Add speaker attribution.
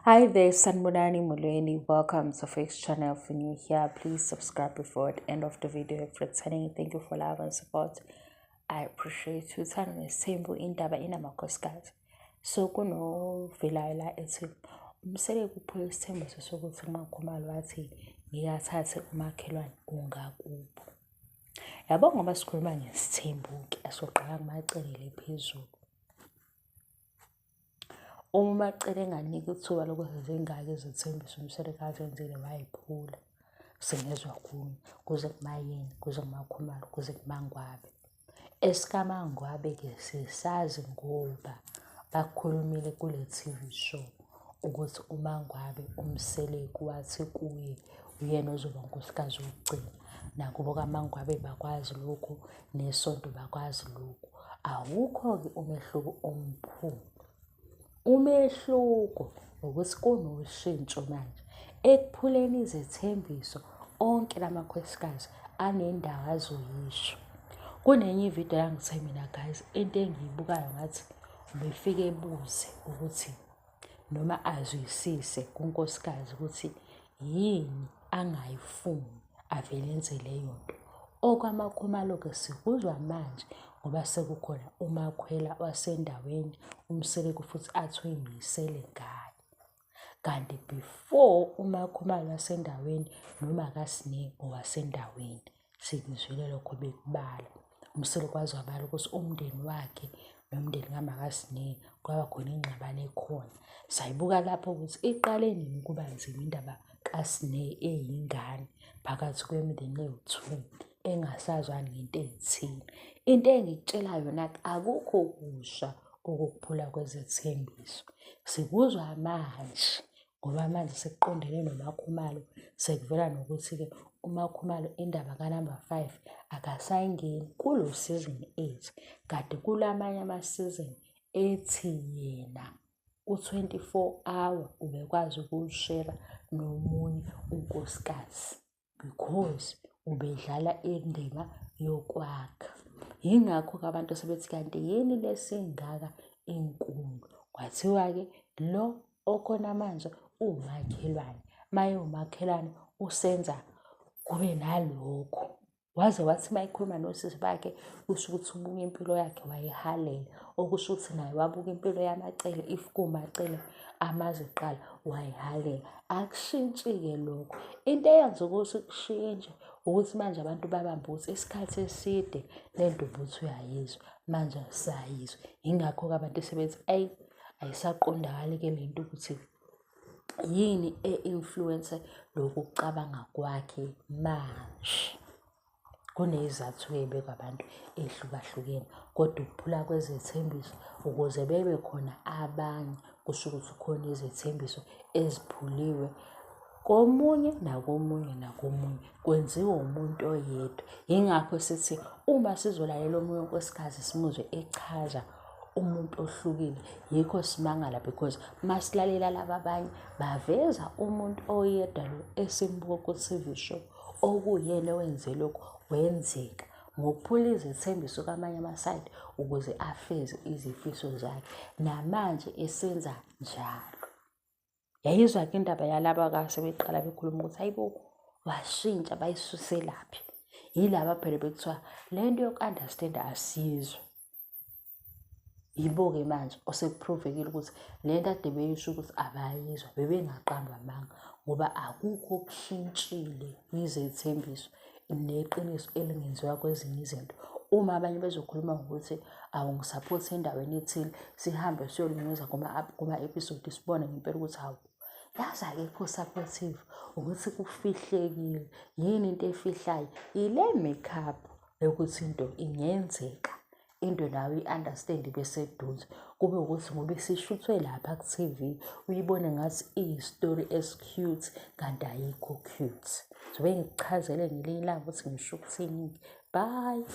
Speaker 1: Hi there, Sanbonani Mulweni. Welcome to Fix channel. If you're new here, please subscribe before the end of the video. If returning, thank you for love and support. I appreciate you. Turn the same indaba inamakhosikazi. So kuno vilala ethi umsele kuphula isithembiso sokuthi uMakhumalo wathi ngiyathathe umakhelwane ungakubo. Yabo ngoba sikhuluma ngesithembu-ke asoqala kumacelele phezulu. Uma umacele enganika ithuba lokuthi zingaki izithembiso umselekazi enzile wayiphula. Singezwa kuze kumayini, kuze kuMakhumalo, kuze kuMangwabe. EsikaMangwabe-ke sisazi ngoba bakhulumile kule TV show ukuthi uMangwabe umseleki wathi kuye uyena ozoba unkosikazi wokugcina. Nakubo kaMangwabe bakwazi lokhu, nesonto bakwazi lokhu. Awukho-ke umehluko omkhulu. Umehluko ukuthi kunoshintsho manje ekuphuleni izethembiso. Onke lamakhosikazi anendawo azoyisho. Kunenye ividiyo yangithe mina guys, into engiyibukayo ngathi ubefike ebuze ukuthi noma azwisise kunkosikazi ukuthi yini angayifuni avele enze leyo nto. OkaMakhumalo-ke sikuzwa manje ngoba sekukhona uMakhwela wasendaweni, umseleki futhi athi uy'misele ngayo. Kanti before uMakhumalo wasendaweni noma kaSineya owasendaweni, sikuzwile lokho bekubala. Umseleki waze wabala ukuthi umndeni wakhe nomndeni kamakaSineya kwaba khona ingxabano ekhona. Sayibuka lapho ukuthi iqale nini kuba nzima indaba kaSineya eyingane phakathi kwemindeni ewu-2 engasazwani ngento ey'thile. Into engikutshela yona akukho kusha ukuphula kwezethembiso. Sikuzwa manje ngoba manje sekuqondene noMakhumalo. Sekuvela nokuthi-ke uMakhumalo indaba kaNumber 5 akasayingeni kulo season 8. Kanti kulamanye amasizini ethi yena u-24 hour ubekwazi ukuwushera nomunye unkosikazi because ubedlala indima yokwakha. Yingakho-ke abantu sebethi kanti yini lesingaka inkulu. Kwathiwa-ke lo okhona manje uwumakhelwane. Maye umakhelwane usenza kube nalokho. Waze wathi mayikhuluma nosisi bakhe kusho ukuthi ubuka impilo yakhe wayihalela. Okusho ukuthi naye wabuka impilo yamacele, if kuwumacele amaziqala wayihalela. Akushintshi-ke lokho. Into eyenza ukuthi kushintshe ukuthi manje abantu babambe ukuthi isikhathi eside lento ubuthi uyayizwa, manje asayizwa. Yingakho-ke abantu sebethi ayisaqondakali-ke lento ukuthi yini e-influence lokhu kucabanga kwakhe manje. Kunezathu ey'bekwa abantu ey'hlukahlukene, kodwa ukuphula kwezethembiso ukuze bebe khona abanye kusho ukuthi khona izethembiso eziphuliwe komunye nakomunye nakomunye, kwenziwa umuntu oyedwa. Yingakho sithi uma sizolalela omunye unkosikazi simuzwe echaza umuntu ohlukile, yikho simangala because masilalela laba abanye baveza umuntu oyedwa lo esimbuka ku-TV show okuyena owenze lokhu wenzeka ngokuphula izethembiso kamanye amasayidi ukuze afeze izifiso zakhe. Namanje esenza njalo. Yayizwa-ke indaba yalaba kasebeqala bekhuluma ukuthi hayibo washintsha bayisuselaphi. Yilaba phela bekuthiwa le nto yoku-understand-a asiyizwa. Yibo-ke manje osekuphrovekile ukuthi le nto ade beyisho ukuthi abayizwa bebengaqamba amanga ngoba akukho okushintshile kwizethembiso neqiniso elingenziwa kwezinye izinto. Uma abanye bezokhuluma ngokuthi awungisaphothe endaweni ethile, sihambe siyolunguza kuma-episode sibone ngempela ukuthi hawu yazi akekho supportive, ukuthi kufihlekile. Yini into efihlayo? Ile make-up yokuthi into ingenzeka, into nawe i-understand beseduze. Kube ukuthi ngoba isishuthwe lapha ku-TV uyibone ngathi iyisitori esi-cute kanti ayikho cute. Ngizobe ngikuchazele ngelinye ilanga ukuthi ngisho ukuthini. Bye.